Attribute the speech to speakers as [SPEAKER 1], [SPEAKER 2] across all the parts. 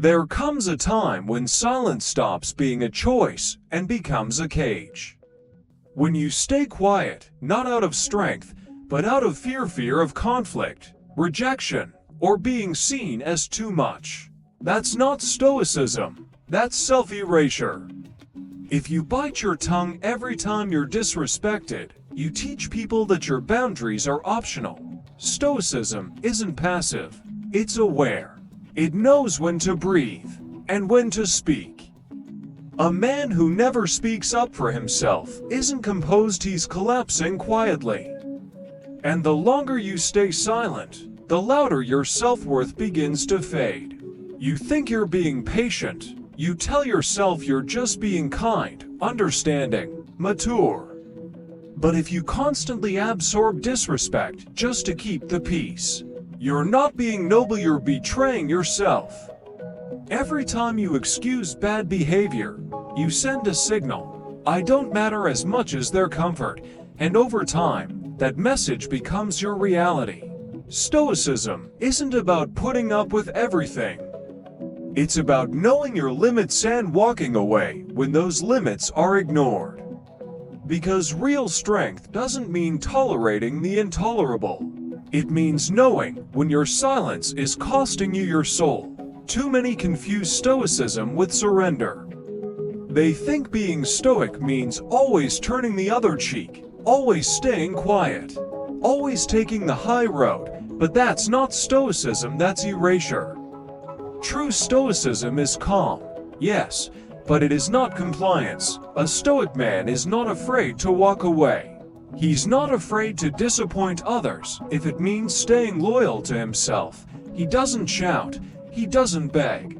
[SPEAKER 1] There comes a time when silence stops being a choice and becomes a cage. When you stay quiet, not out of strength, but out of fear of conflict, rejection, or being seen as too much. That's not Stoicism, that's self-erasure. If you bite your tongue every time you're disrespected, you teach people that your boundaries are optional. Stoicism isn't passive, it's aware. It knows when to breathe and when to speak. A man who never speaks up for himself isn't composed, he's collapsing quietly. And the longer you stay silent, the louder your self-worth begins to fade. You think you're being patient. You tell yourself you're just being kind, understanding, mature. But if you constantly absorb disrespect just to keep the peace, you're not being noble, you're betraying yourself. Every time you excuse bad behavior, you send a signal. I don't matter as much as their comfort, and over time, that message becomes your reality. Stoicism isn't about putting up with everything. It's about knowing your limits and walking away when those limits are ignored. Because real strength doesn't mean tolerating the intolerable. It means knowing when your silence is costing you your soul. Too many confuse stoicism with surrender. They think being stoic means always turning the other cheek, always staying quiet, always taking the high road, but that's not stoicism, that's erasure. True stoicism is calm, yes, but it is not compliance. A stoic man is not afraid to walk away. He's not afraid to disappoint others if it means staying loyal to himself. He doesn't shout, he doesn't beg.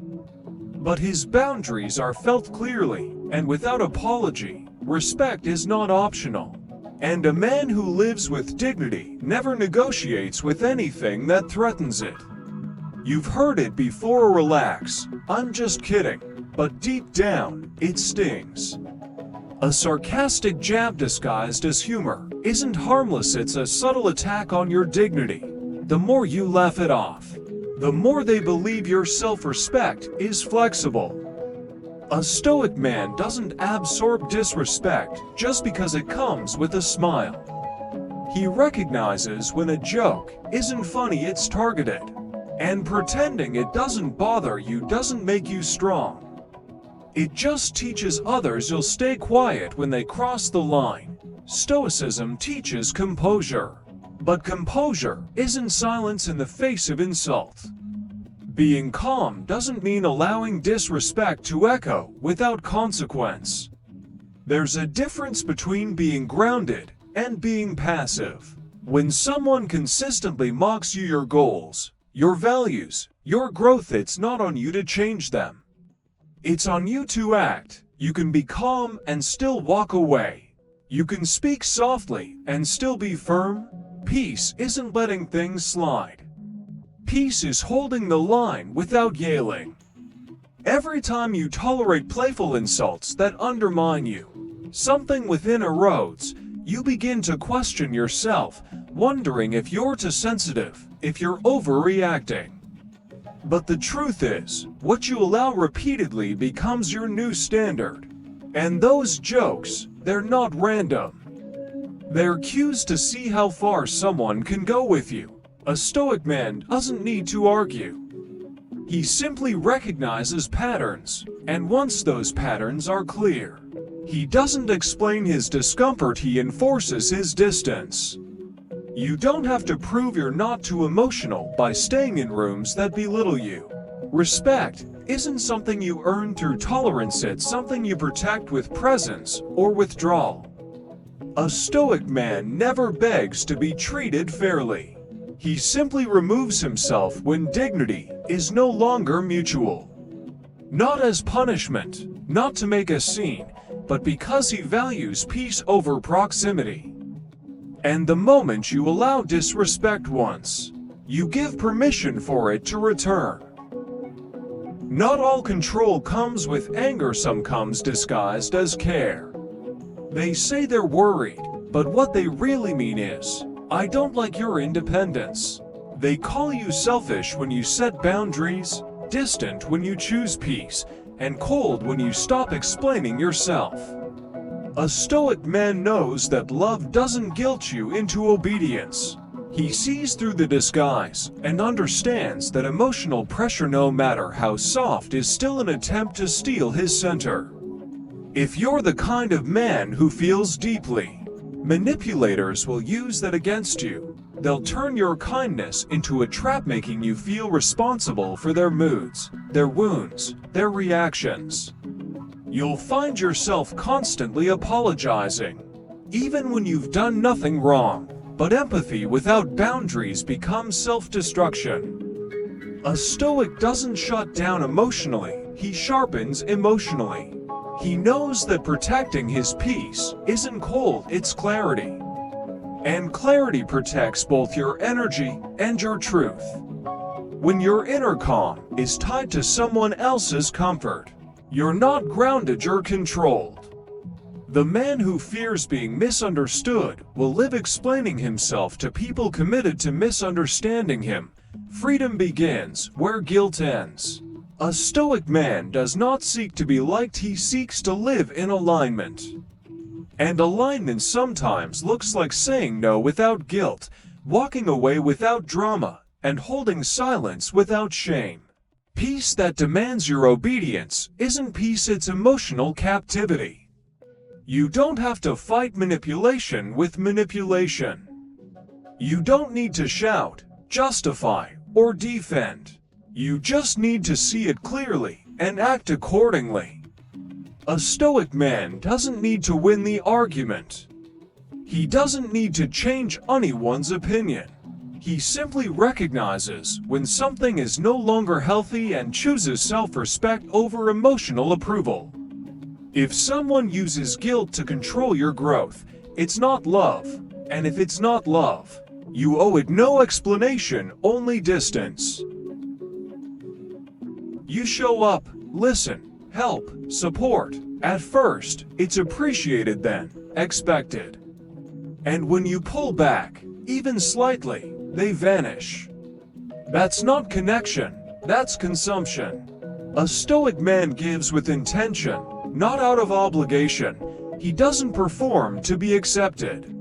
[SPEAKER 1] But his boundaries are felt clearly, and without apology. Respect is not optional. And a man who lives with dignity never negotiates with anything that threatens it. You've heard it before, relax, I'm just kidding, but deep down, it stings. A sarcastic jab disguised as humor isn't harmless, it's a subtle attack on your dignity. The more you laugh it off, the more they believe your self-respect is flexible. A stoic man doesn't absorb disrespect just because it comes with a smile. He recognizes when a joke isn't funny, it's targeted. And pretending it doesn't bother you doesn't make you strong. It just teaches others you'll stay quiet when they cross the line. Stoicism teaches composure. But composure isn't silence in the face of insult. Being calm doesn't mean allowing disrespect to echo without consequence. There's a difference between being grounded and being passive. When someone consistently mocks you, your goals, your values, your growth, it's not on you to change them. It's on you to act. You can be calm and still walk away. You can speak softly and still be firm. Peace isn't letting things slide. Peace is holding the line without yelling. Every time you tolerate playful insults that undermine you, something within erodes. You begin to question yourself, wondering if you're too sensitive, if you're overreacting. But the truth is, what you allow repeatedly becomes your new standard. And those jokes, they're not random. They're cues to see how far someone can go with you. A stoic man doesn't need to argue. He simply recognizes patterns, and once those patterns are clear, he doesn't explain his discomfort, he enforces his distance. You don't have to prove you're not too emotional by staying in rooms that belittle you. Respect isn't something you earn through tolerance, it's something you protect with presence or withdrawal. A stoic man never begs to be treated fairly. He simply removes himself when dignity is no longer mutual. Not as punishment, not to make a scene, but because he values peace over proximity. And the moment you allow disrespect once, you give permission for it to return. Not all control comes with anger, some comes disguised as care. They say they're worried, but what they really mean is, I don't like your independence. They call you selfish when you set boundaries, distant when you choose peace, and cold when you stop explaining yourself. A Stoic man knows that love doesn't guilt you into obedience. He sees through the disguise and understands that emotional pressure, no matter how soft, is still an attempt to steal his center. If you're the kind of man who feels deeply, manipulators will use that against you. They'll turn your kindness into a trap, making you feel responsible for their moods, their wounds, their reactions. You'll find yourself constantly apologizing, even when you've done nothing wrong. But empathy without boundaries becomes self-destruction. A Stoic doesn't shut down emotionally, he sharpens emotionally. He knows that protecting his peace isn't cold, it's clarity. And clarity protects both your energy and your truth. When your inner calm is tied to someone else's comfort, you're not grounded, you're controlled. The man who fears being misunderstood will live explaining himself to people committed to misunderstanding him. Freedom begins where guilt ends. A Stoic man does not seek to be liked, he seeks to live in alignment. And alignment sometimes looks like saying no without guilt, walking away without drama, and holding silence without shame. Peace that demands your obedience isn't peace, it's emotional captivity. You don't have to fight manipulation with manipulation. You don't need to shout, justify, or defend. You just need to see it clearly and act accordingly. A Stoic man doesn't need to win the argument. He doesn't need to change anyone's opinion. He simply recognizes when something is no longer healthy and chooses self-respect over emotional approval. If someone uses guilt to control your growth, it's not love. And if it's not love, you owe it no explanation, only distance. You show up, listen, help, support. At first, it's appreciated, then expected. And when you pull back, even slightly, they vanish. That's not connection, that's consumption. A Stoic man gives with intention, not out of obligation. He doesn't perform to be accepted.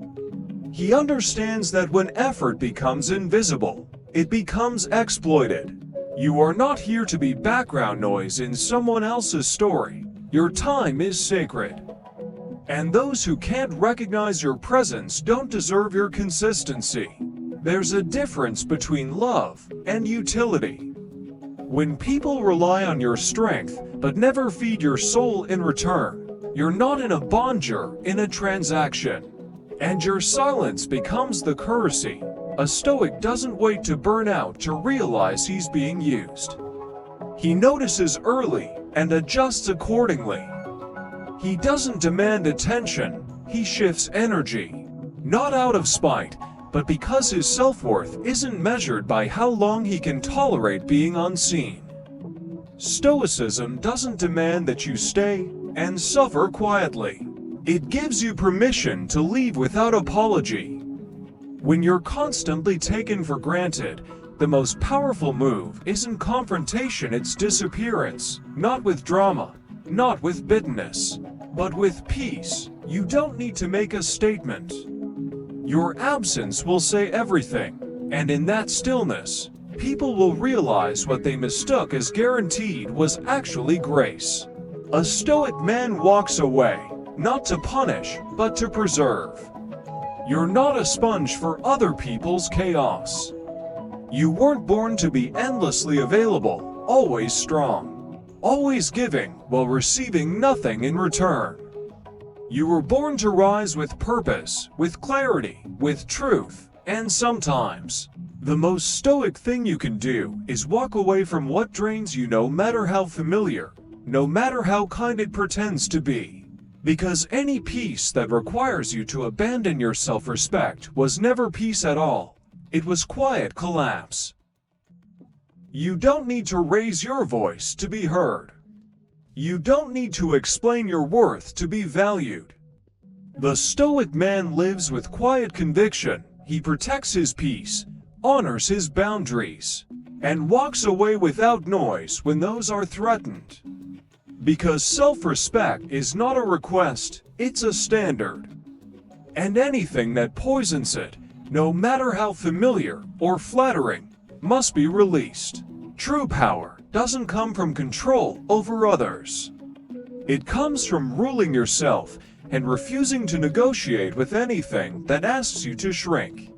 [SPEAKER 1] He understands that when effort becomes invisible, it becomes exploited. You are not here to be background noise in someone else's story. Your time is sacred. And those who can't recognize your presence don't deserve your consistency. There's a difference between love and utility. When people rely on your strength but never feed your soul in return, you're not in a bond, you're in a transaction. And your silence becomes the currency. A Stoic doesn't wait to burn out to realize he's being used. He notices early and adjusts accordingly. He doesn't demand attention, he shifts energy. Not out of spite, but because his self-worth isn't measured by how long he can tolerate being unseen. Stoicism doesn't demand that you stay and suffer quietly. It gives you permission to leave without apology. When you're constantly taken for granted, the most powerful move isn't confrontation, it's disappearance. Not with drama, not with bitterness, but with peace. You don't need to make a statement. Your absence will say everything, and in that stillness, people will realize what they mistook as guaranteed was actually grace. A Stoic man walks away, not to punish, but to preserve. You're not a sponge for other people's chaos. You weren't born to be endlessly available, always strong, always giving while receiving nothing in return. You were born to rise with purpose, with clarity, with truth, and sometimes, the most Stoic thing you can do is walk away from what drains you, no matter how familiar, no matter how kind it pretends to be. Because any peace that requires you to abandon your self-respect was never peace at all. It was quiet collapse. You don't need to raise your voice to be heard. You don't need to explain your worth to be valued. The Stoic man lives with quiet conviction. He protects his peace, honors his boundaries, and walks away without noise when those are threatened. Because self-respect is not a request, it's a standard. And anything that poisons it, no matter how familiar or flattering, must be released. True power doesn't come from control over others. It comes from ruling yourself and refusing to negotiate with anything that asks you to shrink.